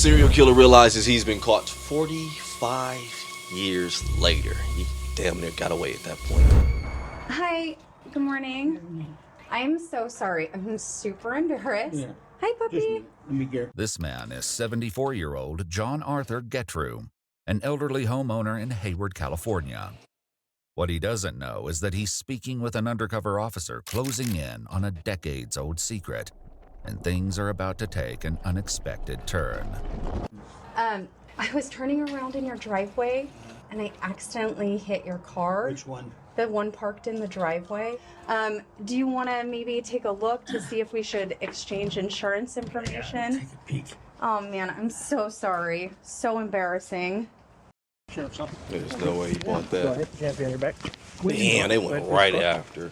Serial killer realizes he's been caught 45 years later. He damn near got away at that point. Hi, good morning. I'm so sorry. I'm super embarrassed. Yeah. Hi, puppy. Let me get. This man is 74-year-old John Arthur Getrew, an elderly homeowner in Hayward, California. What he doesn't know is that he's speaking with an undercover officer closing in on a decades-old secret, and things are about to take an unexpected turn. I was turning around in your driveway and I accidentally hit your car. Which one? The one parked in the driveway. Do you want to maybe take a look to see if we should exchange insurance information? Take a peek. Oh man, I'm so sorry. So embarrassing. Sheriff's office. There's no way he bought Go that. ahead. Champion on your back. Damn, they went right after.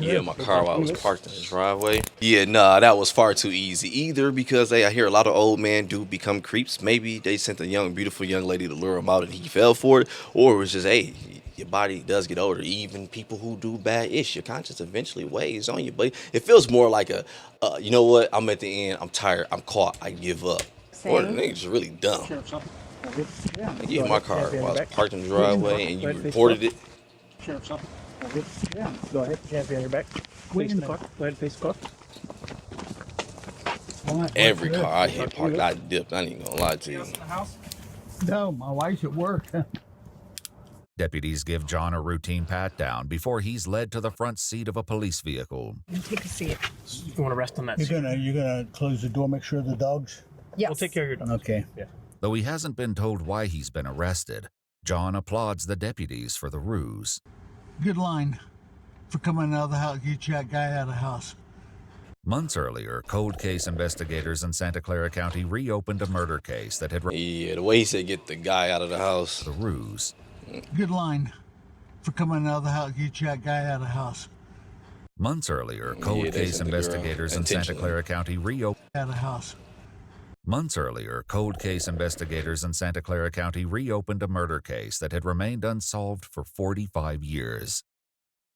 Yeah, my car while I was parked in his driveway. Yeah, nah, that was far too easy. Either because I hear a lot of old men do become creeps. Maybe they sent a beautiful young lady to lure him out and he fell for it. Or it was just, hey, your body does get older. Even people who do bad ish, your conscience eventually weighs on you. But it feels more like you know what? I'm at the end. I'm tired. I'm caught. I give up. Or the nigga's just really dumb. Sheriff's office. Yeah, my car while I was parked in the driveway and you reported it. Sheriff's office. Yeah. Go ahead. Champion on your back. Wait in the car. Go ahead. Face the car. Every car I hit parked, I dipped. I ain't even gonna lie to you. No, my wife's at work. Deputies give John a routine pat-down before he's led to the front seat of a police vehicle. Take a seat. You want to rest on that You're seat? gonna close the door. Make sure the dogs. Yes. We'll take care of your dog. Okay. Yeah. Though he hasn't been told why he's been arrested, John applauds the deputies for the ruse. Good line for coming out of the house. Get that guy out of the house. Months earlier, cold case investigators in Santa Clara County reopened a murder case that had Yeah, the way he said get the guy out of the house. the ruse. Good line for coming out of the house. Get that guy out of the house. Months earlier, cold Yeah, they case sent the girl investigators in Santa intentionally. Clara County reopened. Out of the house. Months earlier, cold case investigators in Santa Clara County reopened a murder case that had remained unsolved for 45 years.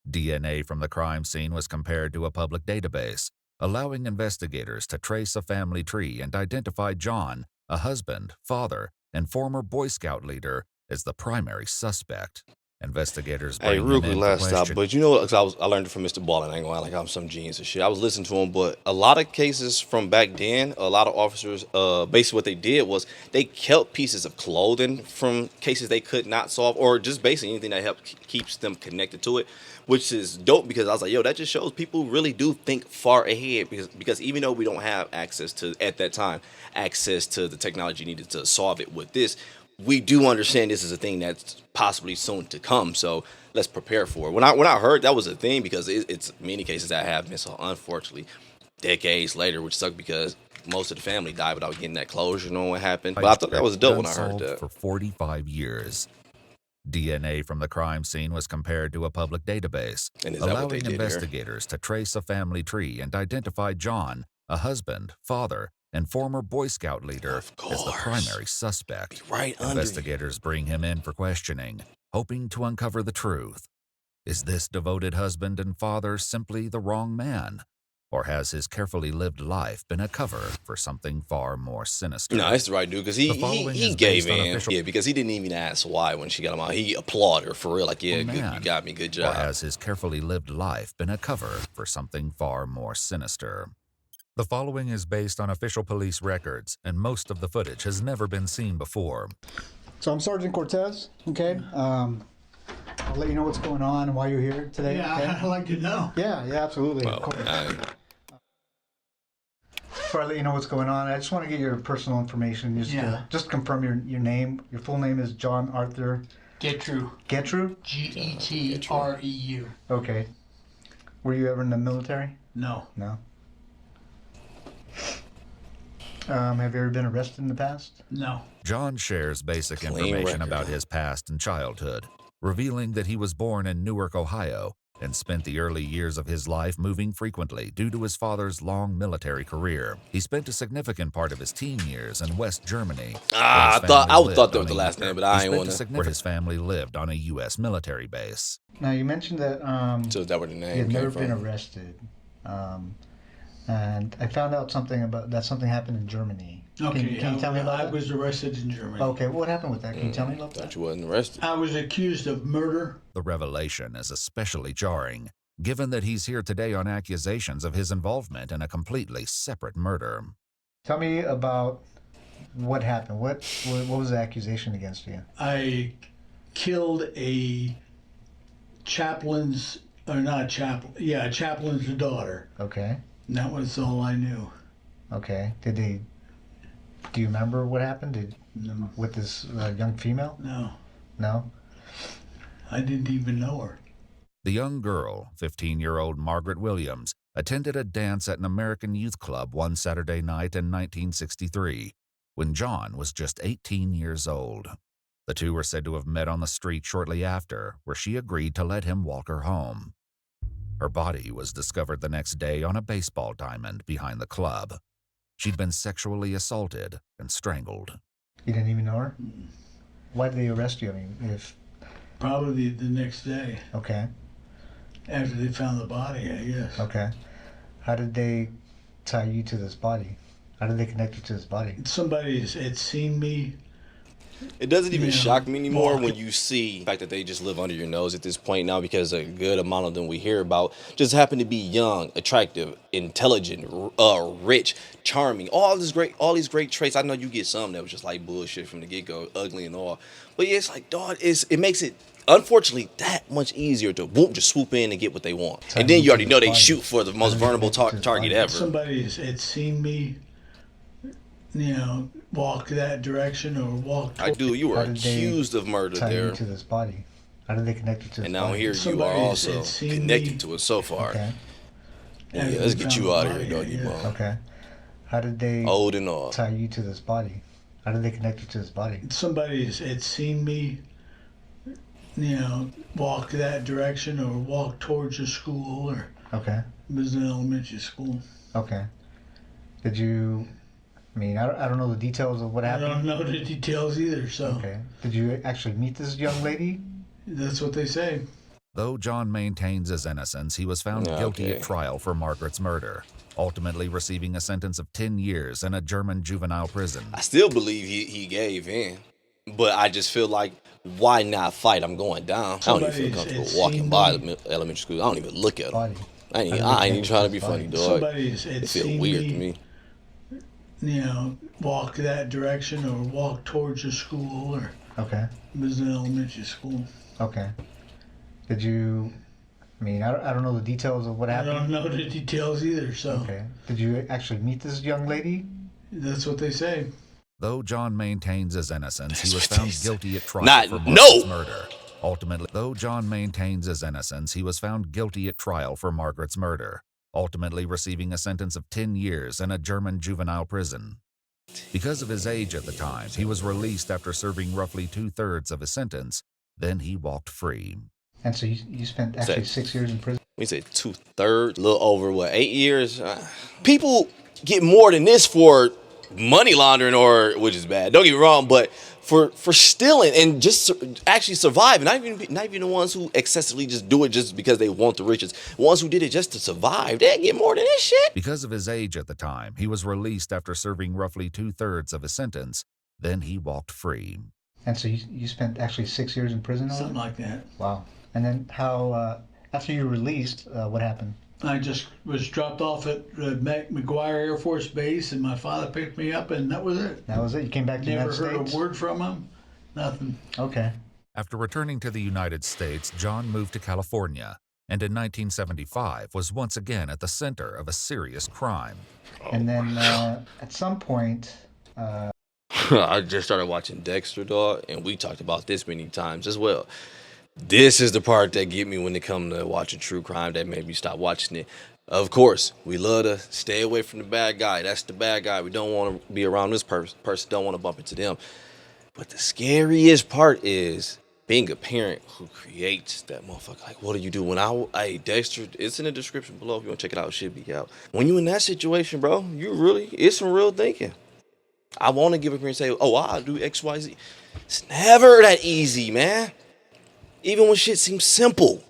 DNA from the crime scene was compared to a public database, allowing investigators to trace a family tree and identify John, a husband, father, and former Boy Scout leader, as the primary suspect. Investigators Hey, bring real him quick, in for last stop. question- But you know what? 'Cause I learned it from Mr. Ball, and I ain't gonna act like I'm some genius or shit. I was listening to him, but a lot of cases from back then, a lot of officers, basically what they did was they kept pieces of clothing from cases they could not solve, or just basically anything that helps keeps them connected to it, which is dope because I was like, yo, that just shows people really do think far ahead because even though we don't have access to at that time access to the technology needed to solve it with this, we do understand this is a thing that's possibly soon to come. So let's prepare for it. When I heard that was a thing, because it's many cases that have been so unfortunately decades later, which sucked because most of the family died without getting that closure, knowing what happened. But I thought that was dope when I heard unsolved that. for 45 years. DNA from the crime scene was compared to a public database, And is that what they allowing did here? investigators to trace a family tree and identify John, a husband, father, and former Boy Scout leader, Of as the course. primary suspect. Right under you. Investigators bring him in for questioning, hoping to uncover the truth. Is this devoted husband and father simply the wrong man? Or has his carefully lived life been a cover for something far more sinister? No, that's the right dude, because The following he is gave based on in. official- Yeah, because he didn't even ask why when she got him out. He applauded her for real, like, yeah, Oh, good, you man. got me, good Or job. has his carefully lived life been a cover for something far more sinister? The following is based on official police records, and most of the footage has never been seen before. So I'm Sergeant Cortez, okay? I'll let you know what's going on and why you're here today, Yeah, okay? I'd like to know. Yeah, absolutely. Well, Of course. I- Before I let you know what's going on, I just want to get your personal information. Just confirm your name. Your full name is John Arthur Getrew. Getrew? Getreu. Okay. Were you ever in the military? No. No. Have you ever been arrested in the past? No. John shares basic Clean information record. about his past and childhood, revealing that he was born in Newark, Ohio, and spent the early years of his life moving frequently due to his father's long military career. He spent a significant part of his teen years in West Germany. Ah, where his I thought family that lived was the on last a- name, but I he ain't spent want a to. significant- where his family lived on a U.S. military base. Now, you mentioned that So is that where the you name had came never from? been arrested. And I found out something about that something happened in Germany. Okay, Can you tell me about I that? was arrested in Germany. Okay, what happened with that? Can you tell me about Thought that? you wasn't arrested. I was accused of murder. The revelation is especially jarring, given that he's here today on accusations of his involvement in a completely separate murder. Tell me about what happened. What was the accusation against you? I killed a chaplain's, or not chaplain, yeah, a chaplain's daughter. Okay. And that was all I knew. Okay. Do you remember what happened? No, With this young female? no, No? I didn't even know her. The young girl, 15-year-old Margaret Williams, attended a dance at an American youth club one Saturday night in 1963, when John was just 18 years old. The two were said to have met on the street shortly after, where she agreed to let him walk her home. Her body was discovered the next day on a baseball diamond behind the club. She'd been sexually assaulted and strangled. You didn't even know her? Why did they arrest you? I mean, Probably the next day okay. after they found the body, I guess. Okay. How did they tie you to this body? How did they connect you to this body? Somebody had seen me. It doesn't even Yeah. shock me anymore Walk. when you see the fact that they just live under your nose at this point now, because a good amount of them we hear about just happen to be young, attractive, intelligent, rich, charming, all these great traits. I know you get some that was just like bullshit from the get-go, ugly and all. But yeah, it's like, dog, it makes it unfortunately that much easier to just swoop in and get what they want. And then you already know they shoot for the most vulnerable target ever. Somebody had seen me, walk that direction or walk I do. You were How did they accused of murder tie there. you to this body? How did they connect you to this And now body? here you Somebody are had also seen connected me. to it so far. Okay. Yeah, after let's they get found you the out of body, here, doggy I guess. bone. Okay. How did they Old and all. tie you to this body? How did they connect you to this body? Somebody had seen me, walk that direction or walk towards a school, or Okay. it was an elementary school. Okay. Did you? I mean, I don't know the details of what I happened. don't know the details either, so Okay. Did you actually meet this young lady? that's what they say. Though John maintains his innocence, he was found guilty Okay. at trial for Margaret's murder, ultimately receiving a sentence of 10 years in a German juvenile prison. I still believe he gave in, but I just feel like, why not fight? I'm going down. I don't even feel Somebody comfortable had walking seen by me. the elementary school. I don't even look at them. Body. I ain't even trying to be funny, dog. Somebody had It feel seen weird me, to me. Walk that direction or walk towards a school, or Okay. it was an elementary school. Okay. Did you? I mean, I don't know the details of what I happened. don't know the details either, so Okay. Did you actually meet this young lady? that's what they say. Though John maintains his innocence, That's he was what found they say. guilty at trial Not- for no! Margaret's murder. Ultimately, though John maintains his innocence, he was found guilty at trial for Margaret's murder, ultimately receiving a sentence of 10 years in a German juvenile prison. Because of his age at the time, he was released after serving roughly 2/3 of his sentence. Then he walked free. And so you spent actually 6 years in prison. We say 2/3, a little over 8 years. People get more than this for money laundering, or which is bad. Don't get me wrong, but for stealing and just actually surviving. Not even the ones who excessively just do it just because they want the riches. The ones who did it just to survive, they get more than this shit. Because of his age at the time, he was released after serving roughly 2/3 of his sentence. Then he walked free. And so you spent actually 6 years in prison. Something like that. Wow. And then how? After you were released, what happened? I just was dropped off at McGuire Air Force Base, and my father picked me up, and that was it. That was it. You came back to the Never United heard States. a word from him. Nothing. Okay. After returning to the United States, John moved to California, and in 1975 was once again at the center of a serious crime. And then at some point, I just started watching Dexter, dog, and we talked about this many times as well. This is the part that get me when it comes to watching true crime, that made me stop watching it. Of course, we love to stay away from the bad guy. That's the bad guy. We don't want to be around this person. Don't want to bump into them. But the scariest part is being a parent who creates that motherfucker. Like, what do you do? Hey, Dexter, it's in the description below. If you want to check it out, it should be out. When you in that situation, bro, it's some real thinking. I want to give a parent and say, oh, I'll do X, Y, Z. It's never that easy, man. Even when shit seems simple.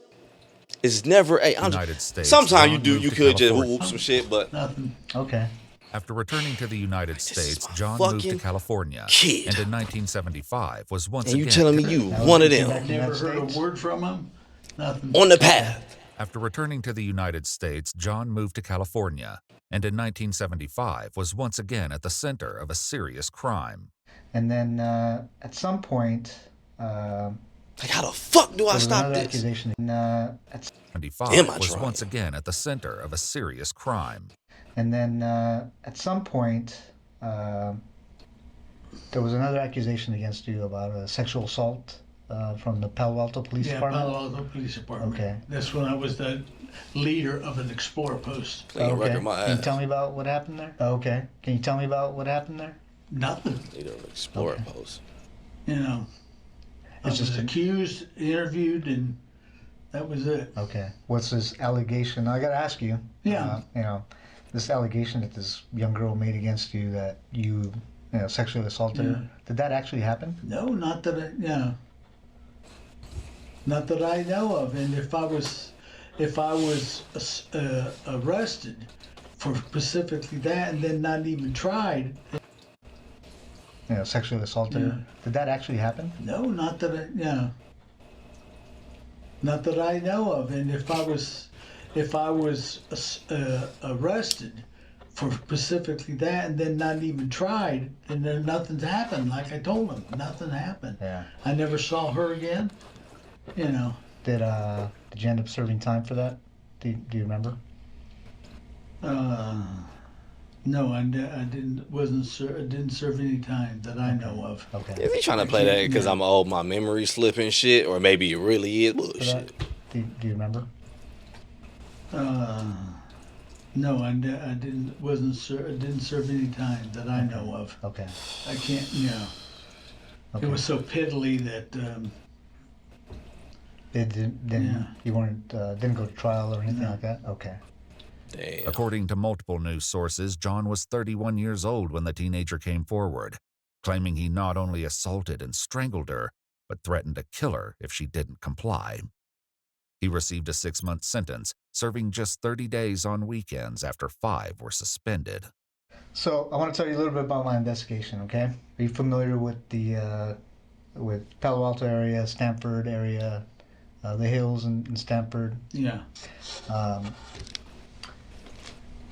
It's never. Hey, United States, sometimes John moved you to could just California. whoop some shit, but Nothing. Okay. After returning to the United This is States, my John moved to fucking California, kid. and in 1975 was once and you again telling me you Now, one of came back them to- Never United heard States? a word from him. Nothing. on the path. After returning to the United States, John moved to California, and in 1975 was once again at the center of a serious crime. And then at some point, Like, how the fuck do I there was stop another this? accusation. At 75 Damn, I was tried. once again at the center of a serious crime. And then at some point, there was another accusation against you about a sexual assault from the Palo Alto Police Yeah, Department. Palo Alto Police Department. Okay. That's when I was the leader of an Explorer post. They gonna record my Can you ass. tell me about what happened there? Okay. Can you tell me about what happened there? Nothing. Leader of Explorer Okay. post. You know, I It's was just a- accused, interviewed, and that was it. Okay. What's this allegation? I gotta ask you. Yeah. This allegation that this young girl made against you that you sexually assaulted her. Did that actually happen? No, not that not that I know of. And if I was arrested for specifically that, and then not even tried, Sexually assaulted her. Did that actually happen? no, not that not that I know of. And if I was arrested for specifically that, and then not even tried, and then nothing's happened. Like I told him, nothing happened. Yeah. I never saw her again. You know. Did you end up serving time for that? Do you remember? No, I didn't. Didn't serve any time that I know of. Okay. Is he trying to play that because I'm old, my memory slipping shit, or maybe it really is For that? bullshit? Do you remember? No, I didn't. Didn't serve any time that I know of. Okay. I can't. Yeah. Okay. It was so piddly that. You weren't didn't go to trial or anything No. like that? Okay. Damn. According to multiple news sources, John was 31 years old when the teenager came forward, claiming he not only assaulted and strangled her, but threatened to kill her if she didn't comply. He received a 6-month sentence, serving just 30 days on weekends after 5 were suspended. So I want to tell you a little bit about my investigation, okay? Are you familiar with the with Palo Alto area, Stanford area, the hills in Stanford? Yeah.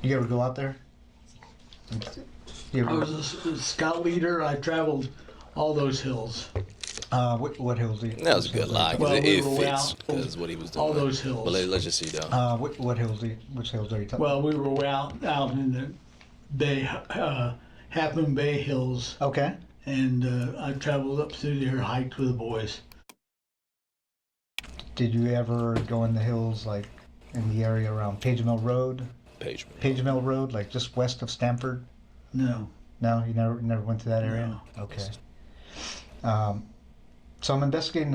You ever go out there? You I ever, was a scout leader. I traveled all those hills. what hills do you? That was a good lie. 'Cause Well, it we were fits out because what he was doing. all those hills. But let's just see though. What hills do you? Which hills are you talking? Well, we were out in the Bay, Half Moon Bay Hills, Okay. and I traveled up through there, hiked with the boys. Did you ever go in the hills, like in the area around Page Mill Road? Page Mill Road, like just west of Stanford? No. No, you never went to that area. No. Okay. So I'm investigating.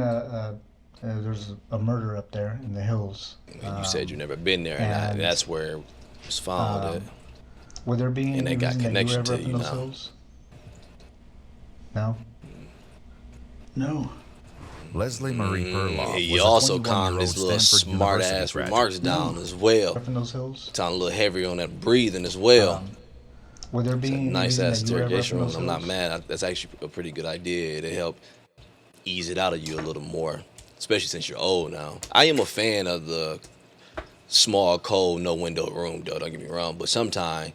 There's a murder up there in the hills. And you said you never been there, and and, that's where it was found. Would there be And any they got reason that you were connection ever to up in you those now. hills? No. No. Leslie Marie Perloff He was a also 21-year-old calmed his little Stanford smart University ass graduate. remarks down as well. Up in those hills? Sound a little heavier on that breathing as well. Would there be It's a any nice reason ass that you were ever up interrogation in room. those I'm not hills? mad. That's actually a pretty good idea. It'll help ease it out of you a little more, especially since you're old now. I am a fan of the small, cold, no window room, though. Don't get me wrong, but sometimes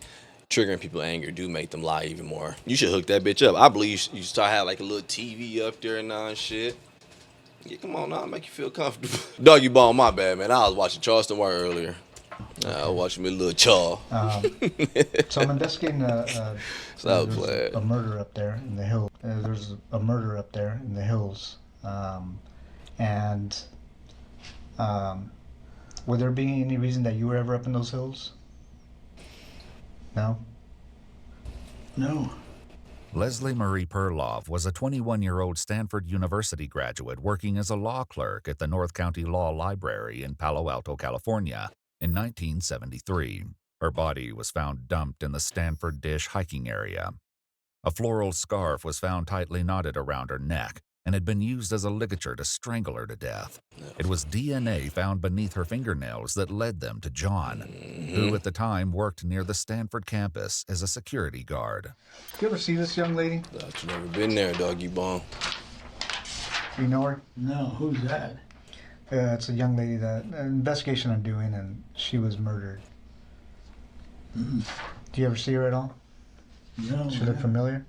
triggering people's anger do make them lie even more. You should hook that bitch up. I believe you start having like a little TV up there and all and shit. Yeah, come on now, make you feel comfortable. Doggy ball, my bad, man. I was watching Charleston White earlier. I was watching me a little Chaw. So I'm investigating So there's glad. a murder up there in the hills. There's a murder up there in the hills. Would there be any reason that you were ever up in those hills? No? No. Leslie Marie Perloff was a 21-year-old Stanford University graduate working as a law clerk at the North County Law Library in Palo Alto, California in 1973. Her body was found dumped in the Stanford Dish hiking area. A floral scarf was found tightly knotted around her neck, and had been used as a ligature to strangle her to death. It was DNA found beneath her fingernails that led them to John, who at the time worked near the Stanford campus as a security guard. You ever see this young lady? Thought you never been there, doggy bone. You know her? No, who's that? It's a young lady that an investigation I'm doing, and she was murdered. Mm. Do you ever see her at all? No. She look familiar?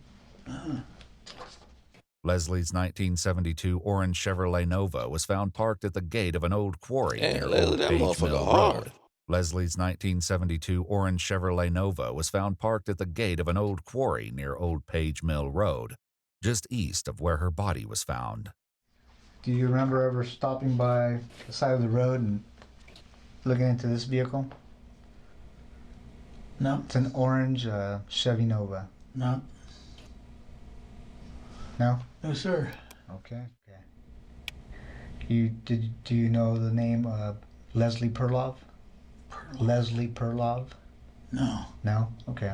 Leslie's 1972 orange Chevrolet Nova was found parked at the gate of an old quarry Yeah, near Leslie, Old that Page motherfucker Mill hard. Road. Leslie's 1972 orange Chevrolet Nova was found parked at the gate of an old quarry near Old Page Mill Road, just east of where her body was found. Do you remember ever stopping by the side of the road and looking into this vehicle? No, It's an orange Chevy Nova. no, No? no, sir. Okay. Do you know the name Leslie Perlov? Leslie Perlov? No. No? Okay.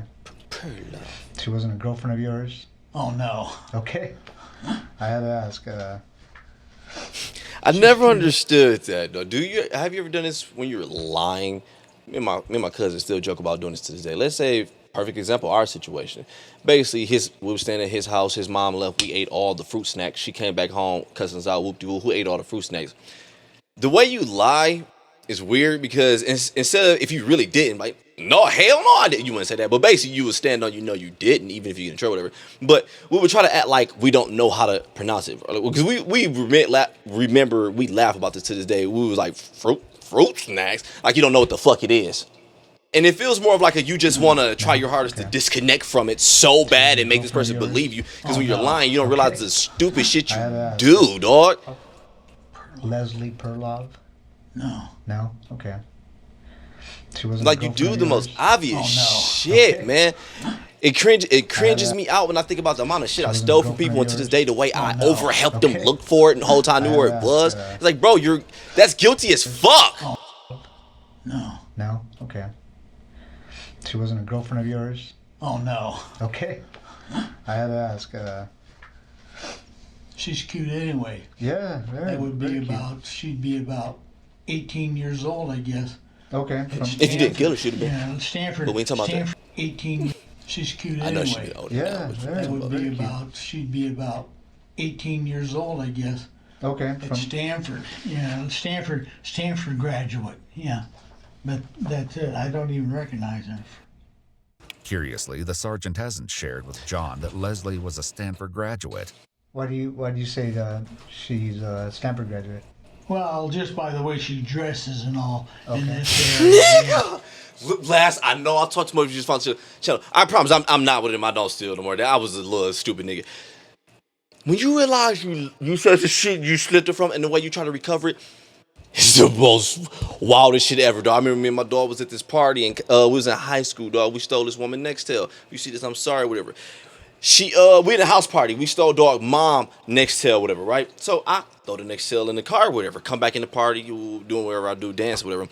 She wasn't a girlfriend of yours? Oh, no. Okay. I had to ask. I never understood that though. Have you ever done this when you were lying? Me and my cousin still joke about doing this to this day. Let's say, perfect example, our situation. Basically, we were staying at his house. His mom left. We ate all the fruit snacks. She came back home, cousins out, whoop-de-whoop, who ate all the fruit snacks. The way you lie is weird because instead of if you really didn't, like, no, hell no, I didn't. You wouldn't say that. But basically, you would stand on you didn't, even if you get in trouble, whatever. But we would try to act like we don't know how to pronounce it. Because we remember, we laugh about this to this day. We was like, fruit snacks? Like, you don't know what the fuck it is. And it feels more of like you just want to try your hardest to disconnect from it so bad and make this person believe you. Because when you're lying, you don't realize the stupid shit you do, dog. Leslie Perlov? No. No? Okay. She wasn't Like, you do the most obvious shit, man. It cringes me out when I think about the amount of shit I stole from people, and to this day, the way I overhelped them look for it and the whole time I knew where it was. It's like, bro, that's guilty as fuck. No. No? Okay. She wasn't a girlfriend of yours? Oh, no. Okay. I had to ask. She's cute anyway. Yeah, very. That would be very cute. she'd be about 18 years old, I guess. Okay. If you didn't kill her, she'd have been. Yeah, Stanford. But we ain't talking about that. 18. She's cute I know anyway. she'd be older. Yeah, now, but very. That would very be cute. she'd be about 18 years old, I guess. Okay. At Stanford. Yeah, Stanford graduate. Yeah. But that's it. I don't even recognize her. Curiously, the sergeant hasn't shared with John that Leslie was a Stanford graduate. Why do you say that she's a Stanford graduate? Well, just by the way she dresses and all in Okay. this area. Yeah. Last, I know I talked too much. You just found to channel. I promise, I'm not with him. I don't steal no more. I was a little stupid nigga. When you realize you said the shit you slipped it from, and the way you try to recover it, it's the most wildest shit ever, dog. I remember me and my dog was at this party, and we was in high school, dog. We stole this woman Nextel. If you see this, I'm sorry, whatever. We in a house party. We stole dog mom Nextel, whatever, right? So I throw the Nextel in the car, whatever. Come back in the party, you doing whatever I do, dance, whatever.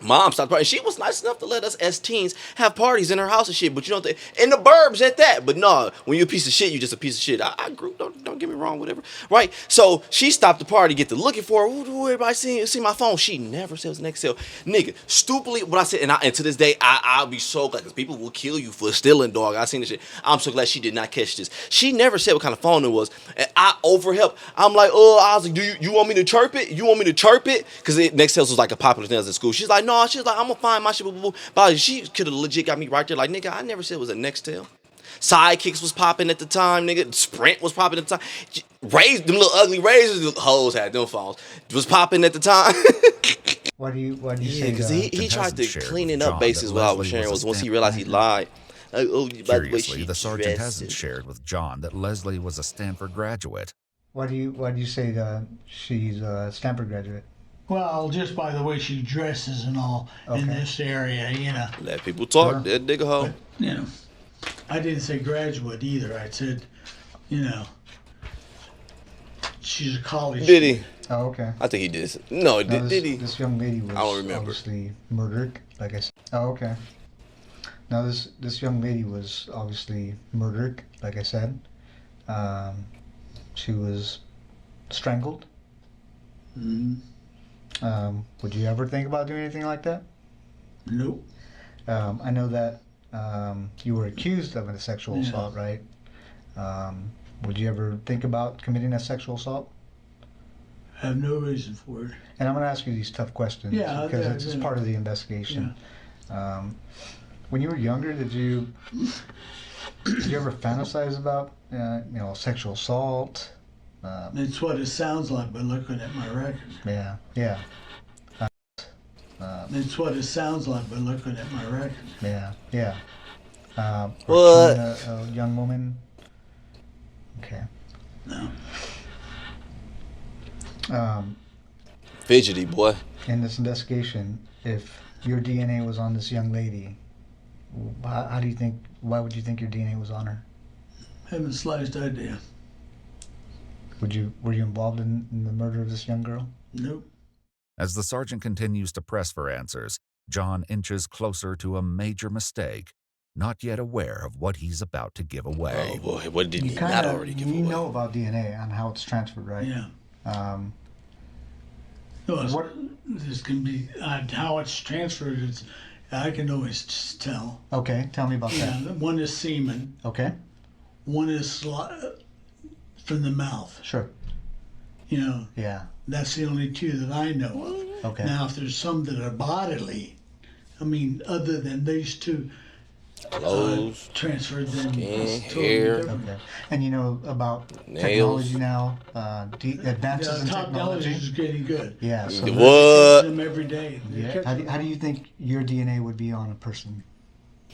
Mom stopped partying. She was nice enough to let us as teens have parties in her house and shit. But you know, in the burbs at that. But no, when you're a piece of shit, you just a piece of shit. I grew. Don't get me wrong, whatever. Right? So she stopped the party, get to looking for her. Ooh, everybody see my phone. She never said it was next sale. Nigga, stupidly, what I said, and to this day, I'll be so glad because people will kill you for stealing, dog. I seen this shit. I'm so glad she did not catch this. She never said what kind of phone it was. And I overhelped. I'm like, I was like, do you want me to chirp it? You want me to chirp it? Because Nextel was like a popular thing in school. She's like, no, I'm gonna find my shit. But she could have legit got me right there. Like, nigga, I never said it was a Nextel. Sidekicks was popping at the time, nigga. Sprint was popping at the time. Them little ugly razors, hoes had them phones. Was popping at the time. Why do you say because that? he tried to shared clean with it up John basis that what I was Leslie sharing was was a once he Stanford realized he lied. Like, oh, by the way, Curiously, she the sergeant dressed hasn't it. shared with John that Leslie was a Stanford graduate. Why do you say that she's a Stanford graduate? Well, just by the way she dresses and all in this area, you know. Let people talk. Sure. That nigga hoe. You know, I didn't say graduate either. I said, you know, she's a college. Did he? Oh, okay. I think he did. No, Now, did he? This young lady was I don't remember. obviously murdered, like I said. Oh, okay. Now this young lady was obviously murdered, like I said. She was strangled? Would you ever think about doing anything like that? Nope. I know that you were accused of a sexual Yeah. assault, right? Would you ever think about committing a sexual assault? Have no reason for it. And I'm going to ask you these tough questions Yeah, because yeah, it's just yeah. part of the investigation. When you were younger, did you ever fantasize about sexual assault? It's what it sounds like by looking at my record. Yeah. It's what it sounds like by looking at my record. Yeah. Or What? killing a young woman? Okay. No. Fidgety, boy. In this investigation, if your DNA was on this young lady, how do you think? Why would you think your DNA was on her? Haven't the slightest idea. Were you involved in the murder of this young girl? Nope. As the sergeant continues to press for answers, John inches closer to a major mistake, not yet aware of what he's about to give away. Oh boy, what did he not kinda- already give you away? know about DNA and how it's transferred, right? Yeah. Um, No, What- this can be how it's transferred. I can always just tell. okay, tell me about Yeah, that. one is semen. Okay, One is from the mouth. sure. Yeah. That's the only two that I know of. Okay. Now, if there's some that are bodily, other than these two Clothes. transferred, then Skin, it's totally hair. different. Okay. And you know about Nails. technology now, advances Yeah, in top knowledge technology. is getting good. Yeah. So They What? catch them every day. They yeah. catch How do you think your DNA would be on a person?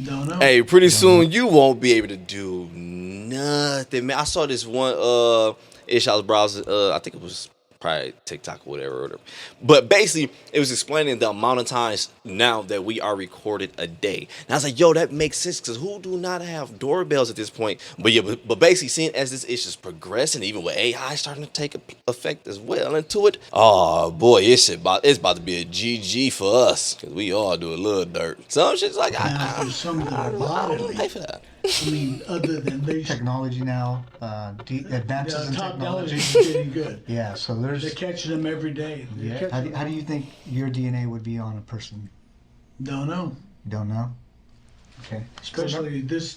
Don't know. Hey, pretty soon you won't be able to do nothing, man. I saw this one ish I was browsing, I think it was probably TikTok or whatever. But basically, it was explaining the amount of times now that we are recorded a day. And I was like, yo, that makes sense because who do not have doorbells at this point? But yeah, but basically, seeing as this issue's progressing, even with AI starting to take effect as well into it, oh boy, it's about to be a GG for us because we all do a little dirt. Some shit's like, Now, if there's some that are I don't bodily, pay for that. other than these, Technology now, advances in top knowledge is technology. getting good. Yeah. So They're there's. catching them every day. They Yeah. catch How them. do you think your DNA would be on a person? Don't know. You don't know. Okay. Especially this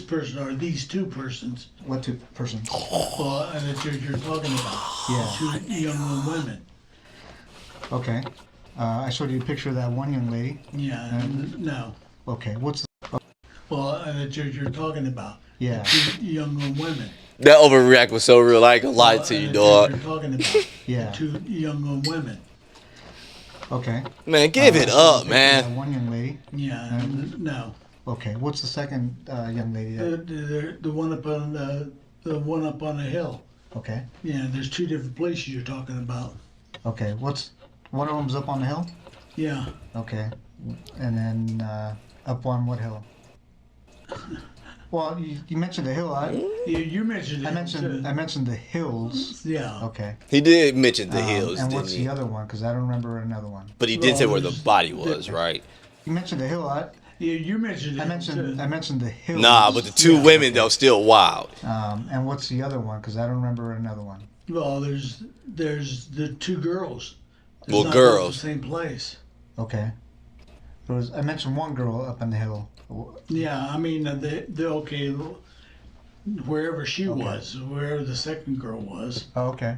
person or these two persons. What two persons? Well, and that you're talking about. Yeah. Two young women. Okay. I showed you a picture of that one young lady. Yeah. No. Okay. What's Well, and that you're talking about. Yeah. Two young women. That overreact was so real. I ain't gonna lie to you, And that dog. You're talking about. Yeah. Two young women. Okay. Man, give it I showed you a up, picture of man. that one young lady. Yeah. No. Okay. What's the second young lady? The one up on the one up on the hill. Okay. Yeah. There's two different places you're talking about. Okay. What's one of them's up on the hill? Yeah. Okay. And then up on what hill? Well, you mentioned the hill. You mentioned it. I mentioned the hills. Yeah. Okay. He did mention the hills, And didn't what's he? the other one? Because I don't remember another one. But he did say where the there's- body was, right? You mentioned the hill. You mentioned it. I mentioned the hills. Nah, but the two women though still wild. And what's the other one? Because I don't remember another one. Well, there's the two girls. It's Well, not girls. both the same place. Okay. I mentioned one girl up on the hill. Yeah, they're okay. Wherever she was, wherever the second girl was. Oh, okay.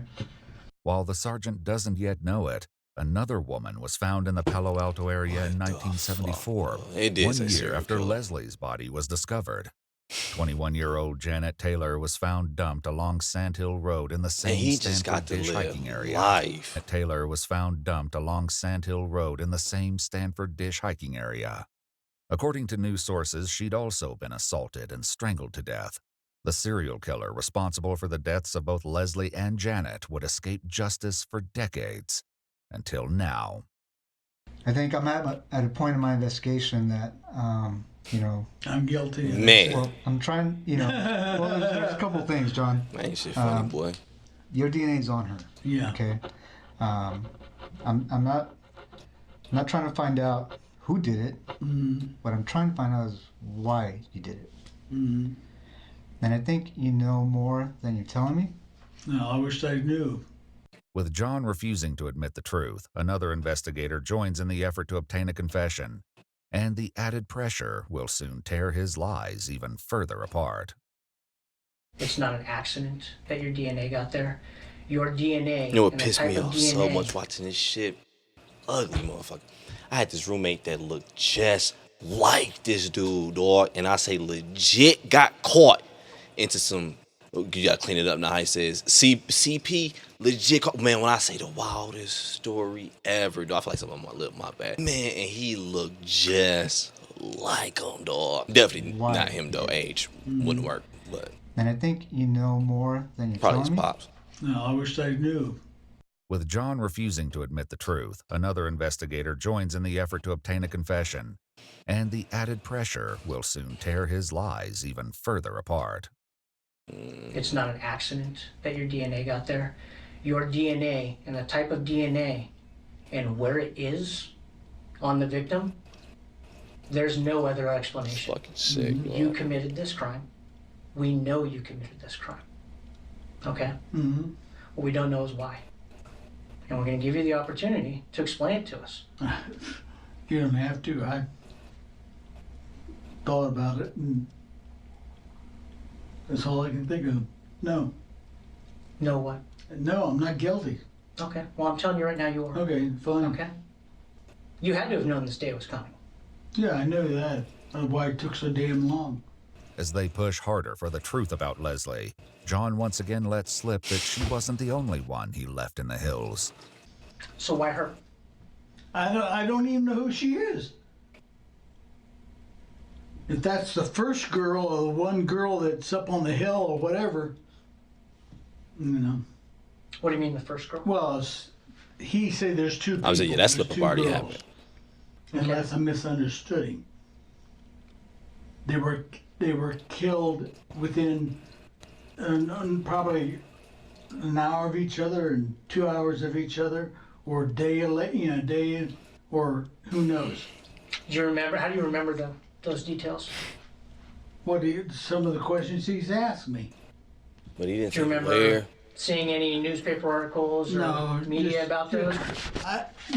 While the sergeant doesn't yet know it, another woman was found in the Palo Alto area in 1974, It did 1 say year serial after killer. Leslie's body was discovered. 21-year-old Janet Taylor was found dumped along Sandhill Road in the And same he just Stanford got to Dish live hiking area. life. Janet Taylor was found dumped along Sandhill Road in the same Stanford Dish hiking area. According to news sources, she'd also been assaulted and strangled to death. The serial killer responsible for the deaths of both Leslie and Janet would escape justice for decades, until now. I think I'm at a point in my investigation that, I'm guilty. of Man. well, I'm trying, well, there's a couple things, John. Man, ain't shit funny, Um, boy. Your DNA's on her. Yeah. Okay. I'm not trying to find out who did it. Mm-hmm. What I'm trying to find out is why you did it. Mm-hmm. And I think you know more than you're telling me. No, I wish I knew. With John refusing to admit the truth, another investigator joins in the effort to obtain a confession, and the added pressure will soon tear his lies even further apart. It's not an accident that your DNA got there. Your DNA You know what and the pissed type me of off DNA. so much watching this shit? Ugly motherfucker. I had this roommate that looked just like this dude, dog. And I say legit got caught into some, you gotta clean it up now, how he says. CP, legit caught. Man, when I say the wildest story ever, dog, I feel like something on my lip, my bad. Man, and he looked just like him, dog. Definitely Why? not him, though. Age wouldn't work, but And I think you know more than you're probably his telling me. pops. No, I wish I knew. With John refusing to admit the truth, another investigator joins in the effort to obtain a confession, and the added pressure will soon tear his lies even further apart. It's not an accident that your DNA got there. Your DNA and the type of DNA and where it is on the victim, there's no other explanation. Fucking sick, You dog. committed this crime. We know you committed this crime. Okay? What we don't know is why. And we're going to give you the opportunity to explain it to us. You don't have to. I thought about it, and that's all I can think of. No, Know what? no, I'm not guilty. Okay. Well, I'm telling you right now you are. Okay, fine. Okay? You had to have known this day was coming. Yeah, I know that. That's why it took so damn long. As they push harder for the truth about Leslie, John once again lets slip that she wasn't the only one he left in the hills. So why her? I don't even know who she is. If that's the first girl or the one girl that's up on the hill or whatever, you know. What do you mean the first girl? Well, he said there's two people. I was like, yeah, that there's slip up two already girls. happened. Unless I misunderstood him. They were killed within probably an hour of each other and 2 hours of each other, or day, or who knows. Do you remember? How do you remember those details? Some of the questions he's asked me. But he didn't Do you say remember where. seeing any newspaper articles or No, media just- about those?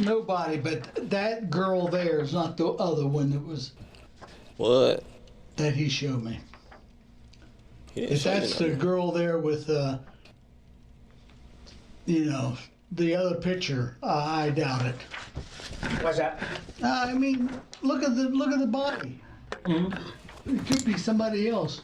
Nobody, but that girl there is not the other one What? that he showed me. He didn't If say that's the nothing. girl there with, the other picture, I doubt it. Why's that? I mean, look at the body. It could be somebody else.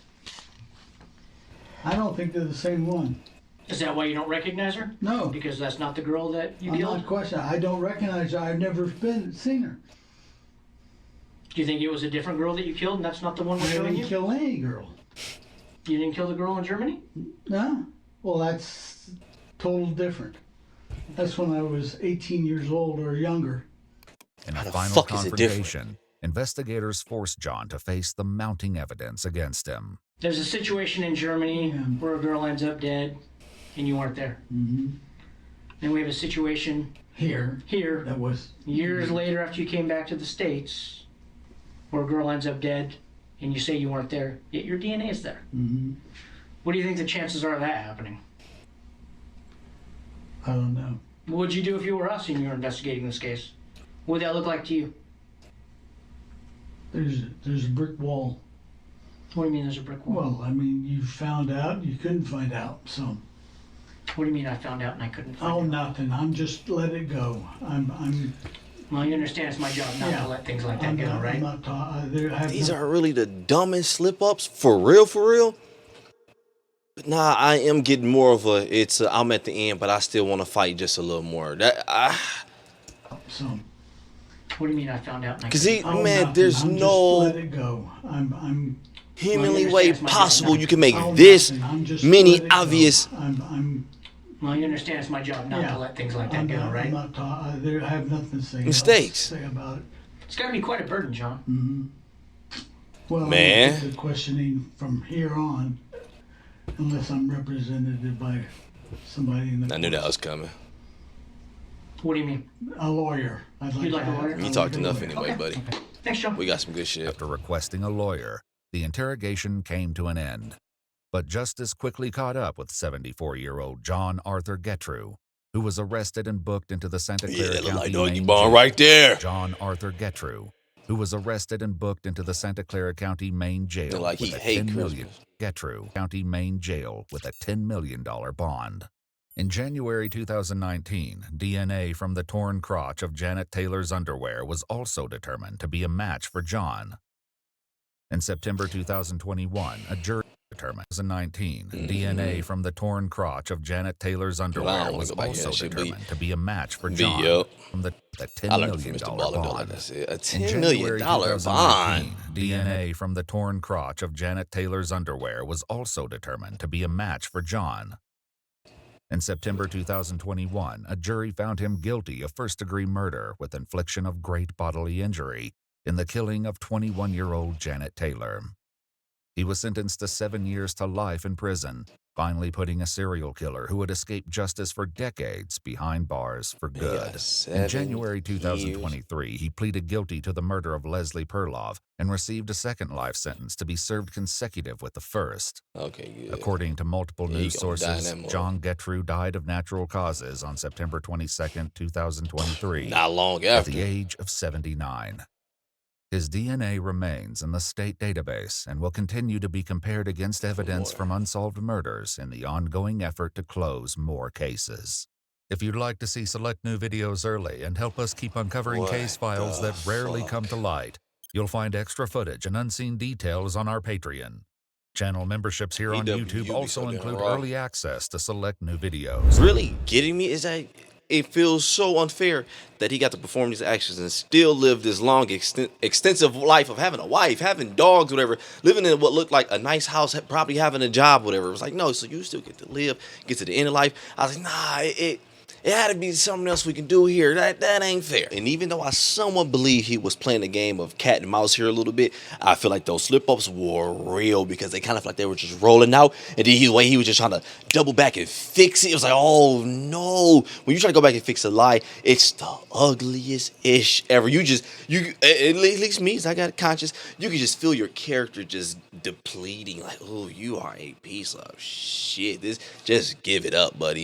I don't think they're the same one. Is that why you don't recognize her? No, Because that's not the girl that you I'm killed? not questioning. I don't recognize her. I've never seen her. Do you think it was a different girl that you killed and that's not the one we're I showing didn't you? kill any girl. You didn't kill the girl in Germany? No. Well, that's total different. That's when I was 18 years old or younger. In How a the final fuck is it different? confrontation, investigators force John to face the mounting evidence against him. There's a situation in Germany Yeah. where a girl ends up dead and you weren't there. Then we have a situation Here, here, that was. years later after you came back to the States, where a girl ends up dead and you say you weren't there, yet your DNA is there. What do you think the chances are of that happening? I don't know. What would you do if you were us and you were investigating this case? What would that look like to you? There's a brick wall. What do you mean there's a brick wall? Well, I mean, you found out, you couldn't find out, so. What do you mean I found out and I couldn't Oh, find out? nothing. I'm just let it go. I'm. Well, you understand it's my job not Yeah. to let things like that I'm go, not, right? I'm not I have These no- are really the dumbest slip ups for real, for real. But nah, I am getting more of I'm at the end, but I still want to fight just a little more. So. What do you mean I found out and I Cause couldn't? he, Oh, man, nothing. there's I'm no Just let it go. I'm. humanly Well, way you understand it's my job possible not- you can make Oh, this nothing. I'm just many let it go. obvious. I'm. Well, you understand it's my job not Yeah. to let things like that I'm go, not, right? I'm not I have nothing to say. Mistakes. Say about it. It's got to be quite a burden, John. Well, Man. I don't get the questioning from here on, unless I'm represented by somebody in the. I knew that courts. was coming. What do you mean? A lawyer. I'd like You'd like to a have- lawyer? I'd You like talked a enough lawyer. anyway, buddy. Thanks, John. We got some good shit. After requesting a lawyer, the interrogation came to an end. But justice quickly caught up with 74-year-old John Arthur Getrew, who was arrested and booked into the Santa Yeah, Clara that look like County doggy main barn jail. right there. John Arthur Getrew, who was arrested and booked into the Santa Clara County main jail Look like he with a hate $10 million Christmas. Getrew County main jail with a $10 million bond. In January 2019, DNA from the torn crotch of Janet Taylor's underwear was also determined to be a match for John. In September 2021, a jury determined 2019 DNA from the torn crotch of Janet Taylor's underwear wanna was go back in also that shit, determined to be a match for But John yup. from the I $10 learned it from million Mr. Ball and like I bond. said, a In $10 million January bond. 2019, DNA from the torn crotch of Janet Taylor's underwear was also determined to be a match for John. In September 2021, a jury found him guilty of first-degree murder with infliction of great bodily injury in the killing of 21-year-old Janet Taylor. He was sentenced to 7 years to life in prison, finally putting a serial killer who had escaped justice for decades behind bars for good. In January 2023, he pleaded guilty to the murder of Leslie Perloff and received a second life sentence to be served consecutive with the first. Okay, good. According to multiple Yeah, he news gonna die in sources, that mode. John Getrew died of natural causes on September 22, 2023, Not long at after. the age of 79. His DNA remains in the state database and will continue to be compared against evidence more. from unsolved murders in the ongoing effort to close more cases. If you'd like to see select new videos early and help us keep uncovering What case files the that rarely come to light, you'll find extra footage and unseen details on our Patreon. Channel memberships here on EWU YouTube be also so damn include raw. early access to select new videos. Really getting me is that it feels so unfair that he got to perform these actions and still live this long, extensive life of having a wife, having dogs, whatever, living in what looked like a nice house, probably having a job, whatever. It was like, no, so you still get to live, get to the end of life. I was like, nah, it had to be something else we can do here. That ain't fair. And even though I somewhat believe he was playing a game of cat and mouse here a little bit, I feel like those slip-ups were real because they kind of like they were just rolling out. And then the way he was just trying to double back and fix it. It was like, oh no. When you try to go back and fix a lie, it's the ugliest ish ever. You at least me, as I got a conscience, you can just feel your character just depleting. Like, oh, you are a piece of shit. Just give it up, buddy.